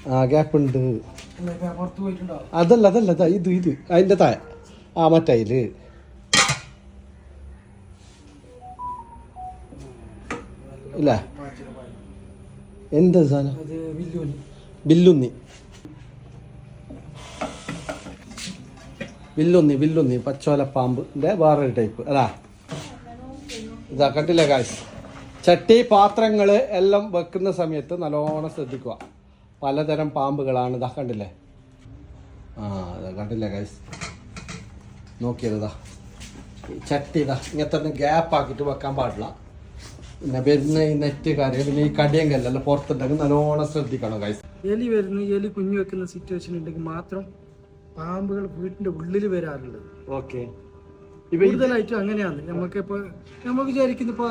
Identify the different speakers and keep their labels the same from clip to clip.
Speaker 1: ആ ഗ്യാപ്പ് ഉണ്ട്. അതല്ല ഇത് അതിന്റെ താഴെ ആ മറ്റയില് ഇല്ല. എന്താ സാധനം? വില്ലുന്നി പച്ചോലപ്പാമ്പിന്റെ വേറൊരു ടൈപ്പ് അതാ. ഇതാ കണ്ടില്ലേ ഗായ്സ്, ചട്ടി പാത്രങ്ങൾ എല്ലാം വെക്കുന്ന സമയത്ത് നല്ലോണം ശ്രദ്ധിക്കുക. പലതരം പാമ്പുകളാണ്. ഇതാ കണ്ടില്ലേ, ഇതാ കണ്ടില്ലേ ഗായ്സ്, നോക്കിയതാ ചട്ടി ഇതാ ഇങ്ങനത്തെ ഗ്യാപ്പ് ആക്കിയിട്ട് വെക്കാൻ പാടില്ല. പിന്നെ വരുന്ന ഈ നെറ്റ് കാര്യം പിന്നെ ഈ കടിയും കല്ലെല്ലാം പുറത്തുണ്ടെങ്കിൽ നല്ലോണം ശ്രദ്ധിക്കണം ഗായ്സ്.
Speaker 2: എലി കുഞ്ഞു വെക്കുന്ന സിറ്റുവേഷൻ ഉണ്ടെങ്കിൽ മാത്രം പാമ്പുകൾ വീട്ടിന്റെ ഉള്ളിൽ വരാറുള്ളത്.
Speaker 1: ഓക്കെ,
Speaker 2: കൂടുതലായിട്ടും അങ്ങനെയാണ്. നമുക്ക് വിചാരിക്കുന്നു ഇപ്പൊ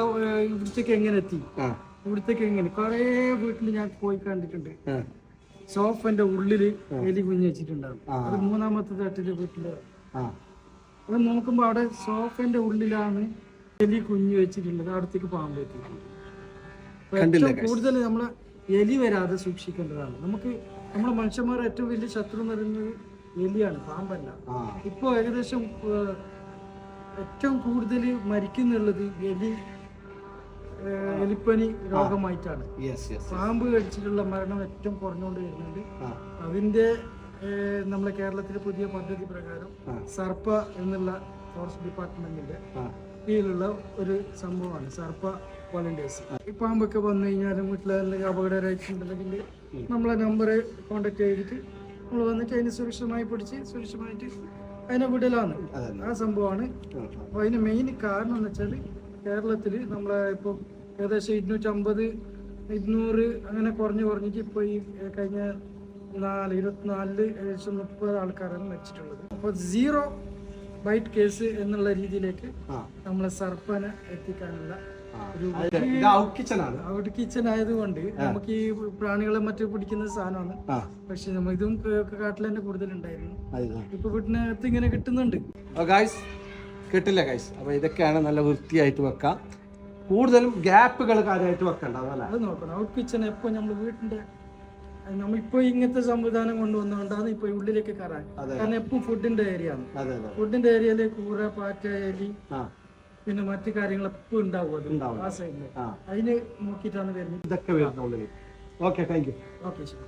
Speaker 2: ഇവിടത്തേക്ക് എങ്ങനെ എത്തി, ഇവിടത്തേക്ക് എങ്ങനെ കൊറേ വീട്ടിൽ ഞാൻ പോയി കണ്ടിട്ടുണ്ട്. സോഫന്റെ ഉള്ളില് എലി കുഞ്ഞു വെച്ചിട്ടുണ്ടാവും. അത് മൂന്നാമത്തെ തട്ടില് വീട്ടില് അത് നോക്കുമ്പോ അവിടെ സോഫന്റെ ഉള്ളിലാണ് എലി കുഞ്ഞു വെച്ചിട്ടുള്ളത്. അവിടത്തേക്ക് പാമ്പ് എത്തിയിട്ടുണ്ട്. ഏറ്റവും കൂടുതൽ നമ്മളെ എലി വരാതെ സൂക്ഷിക്കേണ്ടതാണ്. നമ്മളെ മനുഷ്യന്മാർ ഏറ്റവും വലിയ ശത്രു എന്ന് പറയുന്നത് എലിയാണ്, പാമ്പല്ല. ഇപ്പൊ ഏകദേശം ഏറ്റവും കൂടുതൽ മരിക്കുന്നുള്ളത് എലിപ്പനി രോഗമായിട്ടാണ്. പാമ്പ് കടിച്ചിട്ടുള്ള മരണം ഏറ്റവും കുറഞ്ഞുകൊണ്ട് വരുന്നുണ്ട്. അതിന്റെ നമ്മളെ കേരളത്തിലെ പുതിയ പദ്ധതി പ്രകാരം സർപ്പ എന്നുള്ള ഫോറസ്റ്റ് ഡിപ്പാർട്ട്മെന്റിന്റെ കീഴിലുള്ള ഒരു സംഭവമാണ് സർപ്പ വോളണ്ടിയേഴ്സ്. ഈ പാമ്പൊക്കെ വന്നു കഴിഞ്ഞാലും വീട്ടിലെ അപകടമായിട്ടുണ്ടെങ്കിൽ നമ്മളെ നമ്പർ കോണ്ടാക്ട് ചെയ്തിട്ട് നമ്മൾ വന്നിട്ട് അതിനെ സുരക്ഷിതമായി പിടിച്ച് സുരക്ഷിതമായിട്ട് അതിനെ വിടലാണ്. ആ സംഭവമാണ്. അപ്പോൾ അതിന് മെയിൻ കാരണം എന്ന് വെച്ചാൽ കേരളത്തിൽ നമ്മളെ ഇപ്പോൾ ഏകദേശം 250-200 അങ്ങനെ കുറഞ്ഞിട്ട് ഇപ്പോൾ ഈ കഴിഞ്ഞ 24 ഏകദേശം 30 ആൾക്കാരാണ് മരിച്ചിട്ടുള്ളത്. അപ്പോൾ 0 ബൈറ്റ് കേസ് എന്നുള്ള രീതിയിലേക്ക് നമ്മളെ സർപ്പനെ എത്തിക്കാനുള്ള ഔട്ട് കിച്ചൺ ആയതുകൊണ്ട് നമുക്ക് ഈ പ്രാണികളെ മറ്റു പിടിക്കുന്ന സാധനമാണ്. പക്ഷെ നമ്മൾ ഇതും കാട്ടിൽ തന്നെ കൂടുതലുണ്ടായിരുന്നു. ഇപ്പൊ വീട്ടിനകത്ത് ഇങ്ങനെ കിട്ടുന്നുണ്ട്.
Speaker 1: കിട്ടില്ല ഗൈസ്. അപ്പൊ ഇതൊക്കെയാണ് നല്ല വൃത്തിയായിട്ട് വെക്കാം. കൂടുതലും ഗ്യാപ്പുകൾ കാര്യമായിട്ട് വെക്കണ്ട,
Speaker 2: അത് നോക്കണം. ഔട്ട് കിച്ചൺ എപ്പോ നമ്മൾ വീട്ടിന്റെ നമ്മളിപ്പോ ഇങ്ങനത്തെ സംവിധാനം കൊണ്ടുവന്നുകൊണ്ടാണ് ഇപ്പൊ ഉള്ളിലേക്ക് കയറാൻ. കാരണം എപ്പോഴും ഫുഡിന്റെ ഏരിയ ആണ്. ഫുഡിന്റെ ഏരിയയില് കൂറ, പാറ്റ, എലി പിന്നെ മറ്റു കാര്യങ്ങൾ എപ്പോഴും ഉണ്ടാവും ആ സൈഡില്. അതിന് നോക്കിയിട്ടാണ് വരുന്നത്.
Speaker 1: ഇതൊക്കെ വരുന്നത്. Okay, thank you.
Speaker 2: ഓക്കെ, ശരി.